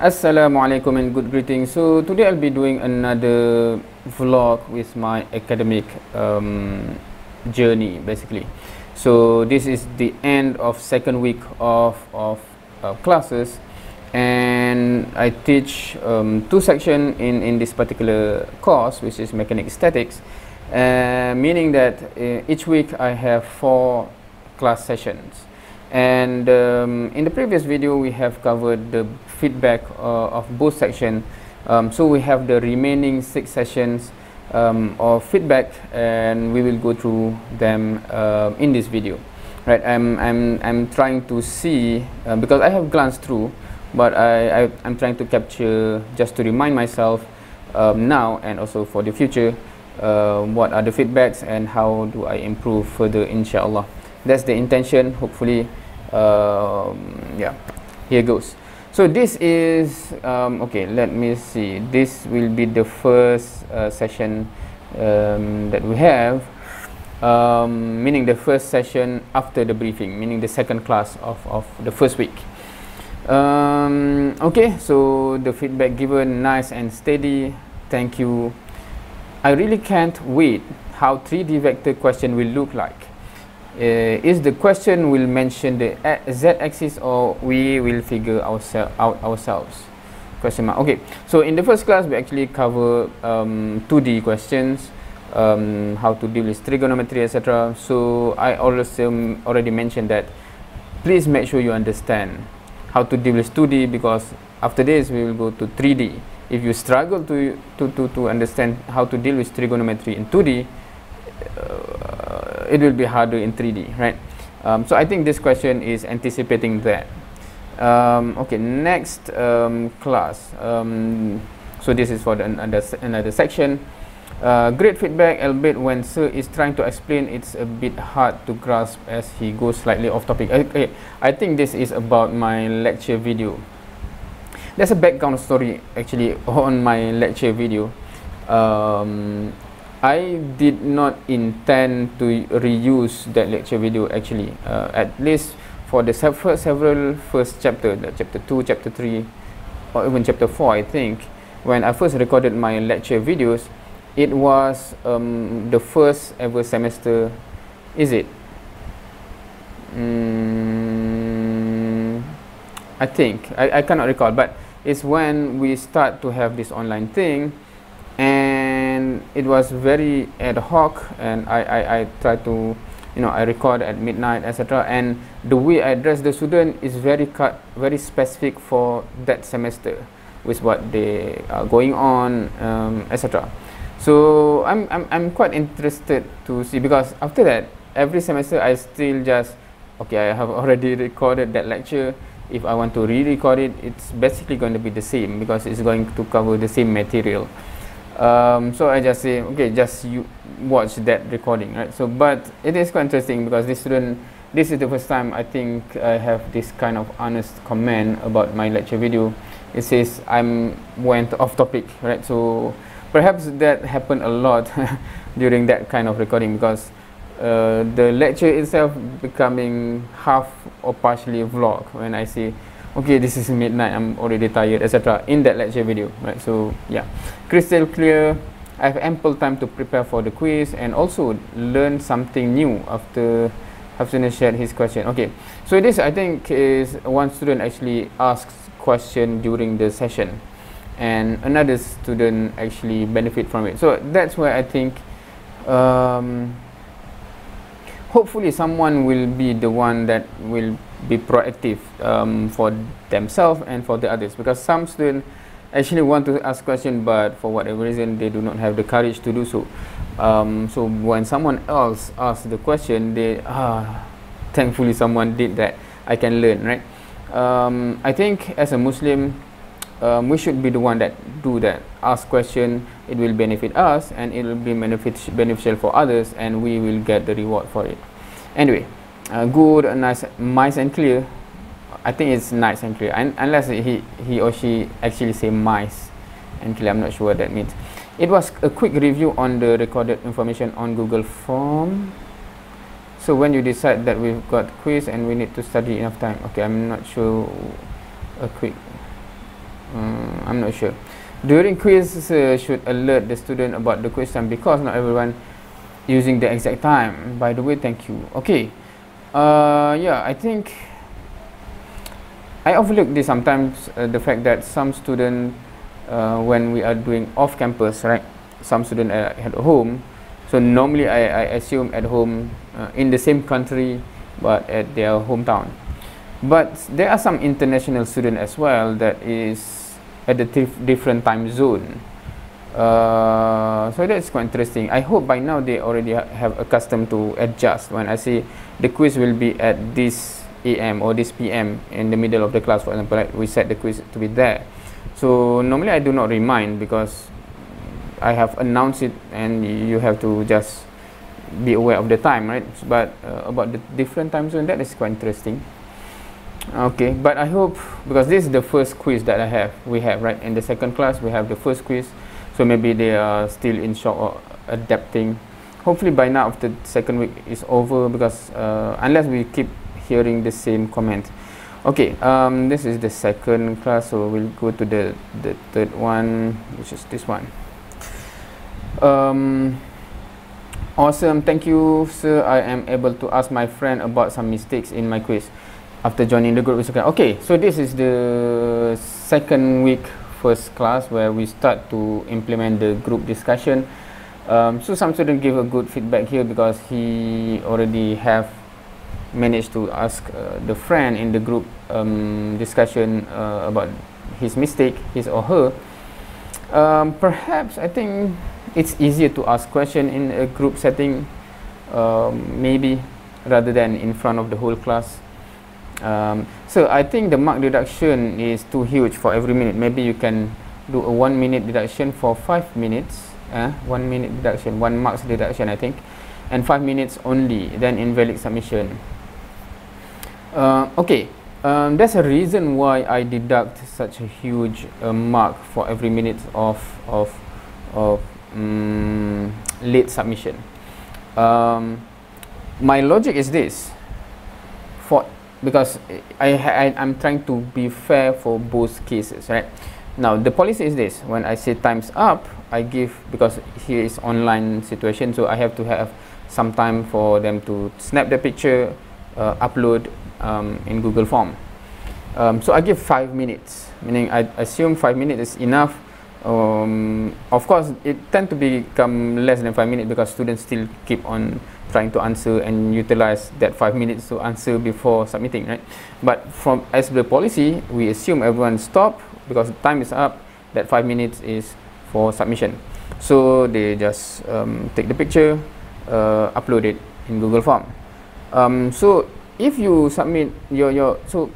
Assalamualaikum and good greetings. So today I'll be doing another vlog with my academic journey basically. So this is the end of second week of classes, and I teach two sections in this particular course, which is mechanic statics, meaning that each week I have 4 class sessions. And in the previous video we have covered the feedback of both sections, so we have the remaining 6 sessions of feedback, and we will go through them in this video. Right, I'm trying to see because I have glanced through, but I'm trying to capture just to remind myself now and also for the future what are the feedbacks and how do I improve further, inshallah. That's the intention. Hopefully yeah, here goes. So this is okay, let me see, this will be the first session that we have, meaning the first session after the briefing, meaning the second class of the first week. Okay, so the feedback given, nice and steady, thank you. I really can't wait how 3D vector question will look like. Is the question will mention the z-axis, or we will figure out ourselves? Question mark. Okay, so in the first class we actually cover 2D questions, how to deal with trigonometry, etc. So I also already mentioned that please make sure you understand how to deal with 2D, because after this we will go to 3D. If you struggle to understand how to deal with trigonometry in 2D, it will be harder in 3D, right? So I think this question is anticipating that. Okay, next class. So this is for the another section. Great feedback, albeit when Sir is trying to explain, it's a bit hard to grasp as he goes slightly off topic. Okay, I think this is about my lecture video. There's a background story actually on my lecture video. I did not intend to reuse that lecture video actually, at least for the several first chapter, the chapter 2, chapter 3, or even chapter 4, I think. When I first recorded my lecture videos, it was the first ever semester, is it? I think, I cannot recall, but it's when we start to have this online thing, and it was very ad hoc, and I try to, I record at midnight, etc. And the way I address the student is very specific for that semester, with what they are going on, etc. So I'm quite interested to see, because after that every semester I still just, okay, I have already recorded that lecture. If I want to re-record it, it's basically going to be the same, because it's going to cover the same material. So I just say, okay, just you watch that recording, right? So, but it is quite interesting, because this student, this is the first time I think I have this kind of honest comment about my lecture video. It says went off topic, right? So perhaps that happened a lot during that kind of recording, because the lecture itself becoming half or partially a vlog when I say, okay, this is midnight, I'm already tired, etc. in that lecture video, right? So yeah, crystal clear. I have ample time to prepare for the quiz and also learn something new after Hafsina shared his question. Okay, so this I think is one student actually asks question during the session, and another student actually benefit from it. So that's why I think hopefully someone will be the one that will be proactive for themselves and for the others, because some students actually want to ask questions, but for whatever reason they do not have the courage to do so. So when someone else asks the question, they thankfully someone did that, I can learn, right? I think as a Muslim, we should be the one that do that, ask question. It will benefit us, and it will be beneficial for others, and we will get the reward for it. Anyway, good, nice and clear. I think it's nice and clear, unless he or she actually say nice and clear. I'm not sure what that means. It was a quick review on the recorded information on Google Form. So when you decide that we've got quiz and we need to study enough time, okay, I'm not sure. A quick I'm not sure. During quiz, should alert the student about the quiz time because not everyone using the exact time. By the way, thank you. Okay. Yeah, I think I overlook this sometimes, the fact that some student, when we are doing off campus, right, some student are at home, so normally I assume at home, in the same country but at their hometown, but there are some international student as well that is at the different time zone, so that's quite interesting. I hope by now they already have accustomed to adjust when I say the quiz will be at this AM or this PM in the middle of the class, for example, right? We set the quiz to be there. So normally I do not remind because I have announced it and you have to just be aware of the time, right? But about the different time zone, that is quite interesting. Okay, but I hope, because this is the first quiz that we have, right? In the second class we have the first quiz, so maybe they are still in shock or adapting. Hopefully by now, after the second week is over, because unless we keep hearing the same comment. Okay, this is the second class, so we'll go to the third one, which is this one. Awesome, thank you, sir. I am able to ask my friend about some mistakes in my quiz after joining the group. Okay, so this is the second week, first class, where we start to implement the group discussion. So some students give a good feedback here because he already have managed to ask the friend in the group discussion about his mistake, his or her. Perhaps I think it's easier to ask question in a group setting, maybe, rather than in front of the whole class. So I think the mark deduction is too huge for every minute. Maybe you can do a 1 minute deduction for 5 minutes. 1 minute deduction, 1 marks deduction, I think, and 5 minutes only, then invalid submission. Okay, there's a reason why I deduct such a huge mark for every minute of late submission. My logic is this: because I'm trying to be fair for both cases, right? Now the policy is this: when I say time's up, I give, because here is online situation, so I have to have some time for them to snap the picture, upload in Google Form. So I give 5 minutes, meaning I assume 5 minutes is enough. Of course, it tend to become less than 5 minutes because students still keep on trying to answer and utilize that 5 minutes to answer before submitting, right? But as the policy, we assume everyone stop because time is up. That 5 minutes is for submission. So they just take the picture, upload it in Google Form. So if you submit so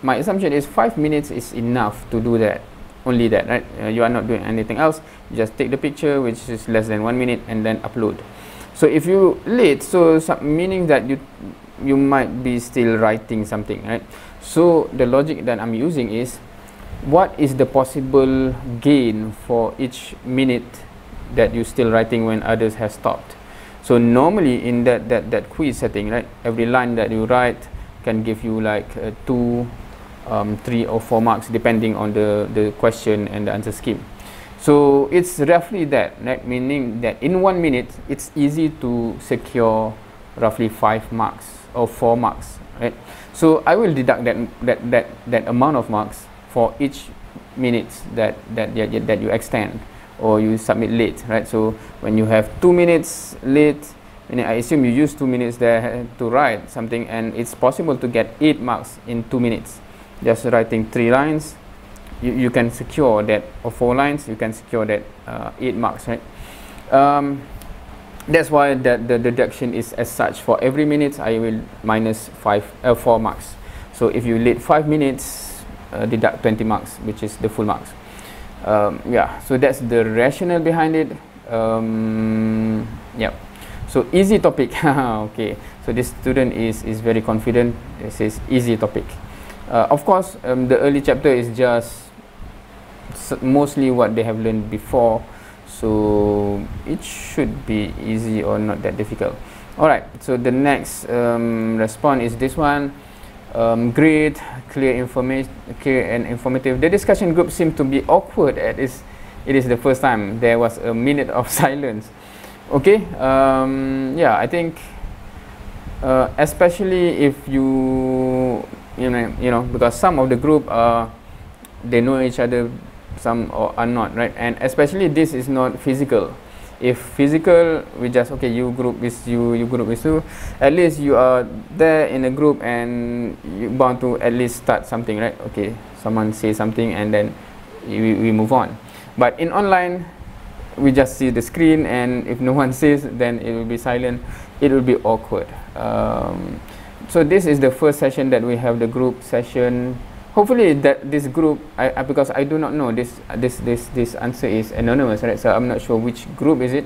my assumption is 5 minutes is enough to do that. Only that, right? You are not doing anything else. You just take the picture, which is less than 1 minute, and then upload. So if you late, so meaning that you might be still writing something, right? So the logic that I'm using is, what is the possible gain for each minute that you're still writing when others have stopped? So normally in that quiz setting, right, every line that you write can give you like 2, 3 or 4 marks depending on the question and the answer scheme. So it's roughly that, right? Meaning that in 1 minute it's easy to secure roughly 5 marks or 4 marks, right? So I will deduct that amount of marks for each minutes that you extend or you submit late, right? So when you have 2 minutes late, and I assume you use 2 minutes there to write something, and it's possible to get 8 marks in 2 minutes. Just writing 3 lines, you can secure that, or 4 lines, you can secure that 8 marks, right? That's why the deduction is as such. For every minute, I will minus 4 marks. So if you late 5 minutes, deduct 20 marks, which is the full marks. Yeah, so that's the rationale behind it. Yeah, so easy topic. Okay, so this student is very confident. It says easy topic. Of course, the early chapter is just mostly what they have learned before, so it should be easy or not that difficult. Alright, so the next response is this one. great, clear and informative. The discussion group seemed to be awkward at it is the first time there was a minute of silence. Okay, yeah, I think especially if you know, because some of the group they know each other, some are not, right? And especially this is not physical. If physical, we just, okay, you group is you group is you, at least you are there in a group and you bound to at least start something, right? Okay, someone say something and then we move on. But in online, we just see the screen, and if no one says, then it will be silent. It will be awkward. So this is the first session that we have, the group session. Hopefully that this group, because I do not know, this answer is anonymous, right? So I'm not sure which group is it.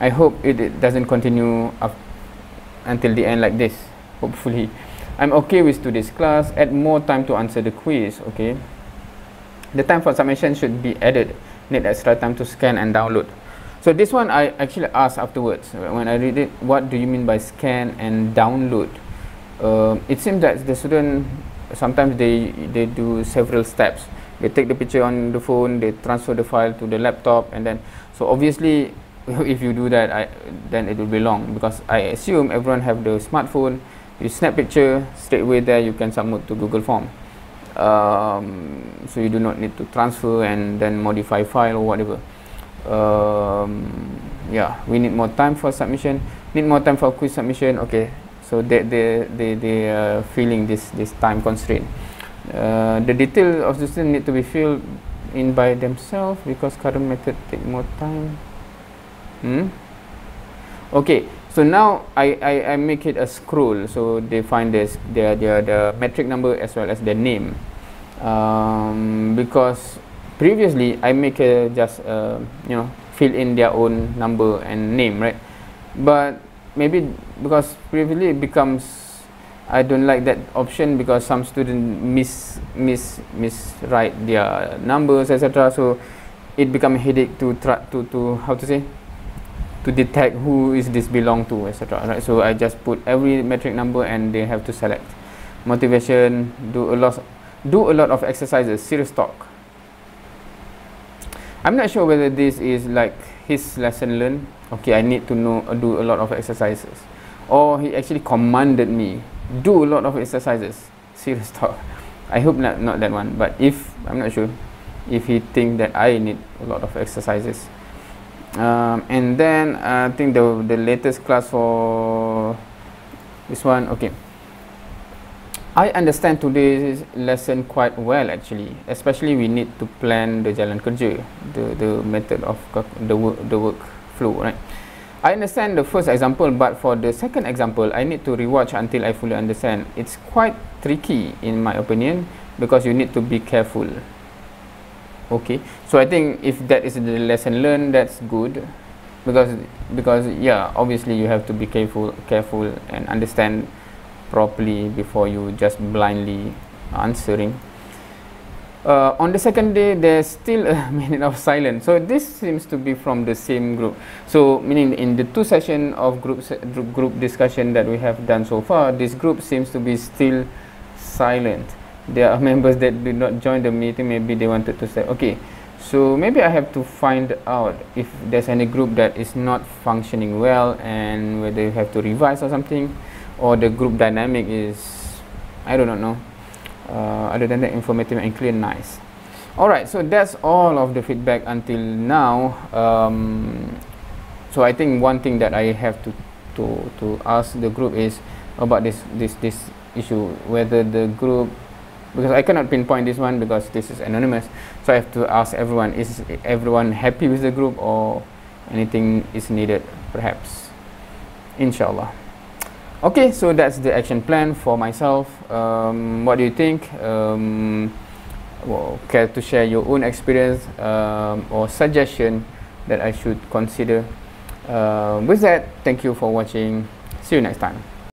I hope it doesn't continue up until the end like this. Hopefully, I'm okay with today's class. Add more time to answer the quiz. Okay. The time for submission should be added. Need extra time to scan and download. So this one I actually asked afterwards when I read it. What do you mean by scan and download? It seems that the student sometimes they do several steps. They take the picture on the phone, they transfer the file to the laptop, and then so obviously if you do that, then it will be long, because I assume everyone have the smartphone. You snap picture straight away there, you can submit to Google Form. So you do not need to transfer and then modify file or whatever. Yeah, we need more time for submission. Need more time for quiz submission. Okay, so they are feeling this time constraint. The detail of the student need to be filled in by themselves because current method take more time. Okay, so now I make it a scroll, so they find this the metric number as well as their name. Because previously I make a just fill in their own number and name, right? But maybe because previously it becomes, I don't like that option because some students miswrite their numbers, etc. So it become a headache to try to how to say, to detect who is this belong to, etc. Right? So I just put every metric number and they have to select. Motivation, do a lot of exercises, serious talk. I'm not sure whether this is like his lesson learned. Okay, I need to do a lot of exercises, or he actually commanded me do a lot of exercises, serious talk. I hope not that one, but if I'm not sure if he think that I need a lot of exercises. And then I think the latest class for this one, okay, I understand today's lesson quite well actually, especially we need to plan the jalan kerja, the method of the workflow, right? I understand the first example, but for the second example I need to rewatch until I fully understand. It's quite tricky in my opinion because you need to be careful. Okay, so I think if that is the lesson learned, that's good, because yeah, obviously you have to be careful and understand properly before you just blindly answering. On the second day there's still a minute of silence, so this seems to be from the same group. So meaning in the 2 sessions of group discussion that we have done so far, this group seems to be still silent. There are members that did not join the meeting, maybe they wanted to say, okay, so maybe I have to find out if there's any group that is not functioning well and whether you have to revise or something, or the group dynamic is, I do not know. Other than that, informative and clear, nice. Alright, so that's all of the feedback until now. So I think one thing that I have to ask the group is about this issue, whether the group, because I cannot pinpoint this one because this is anonymous, so I have to ask everyone, is everyone happy with the group or anything is needed perhaps, inshallah. Okay, so that's the action plan for myself. What do you think? Well, care to share your own experience or suggestion that I should consider? With that, thank you for watching. See you next time.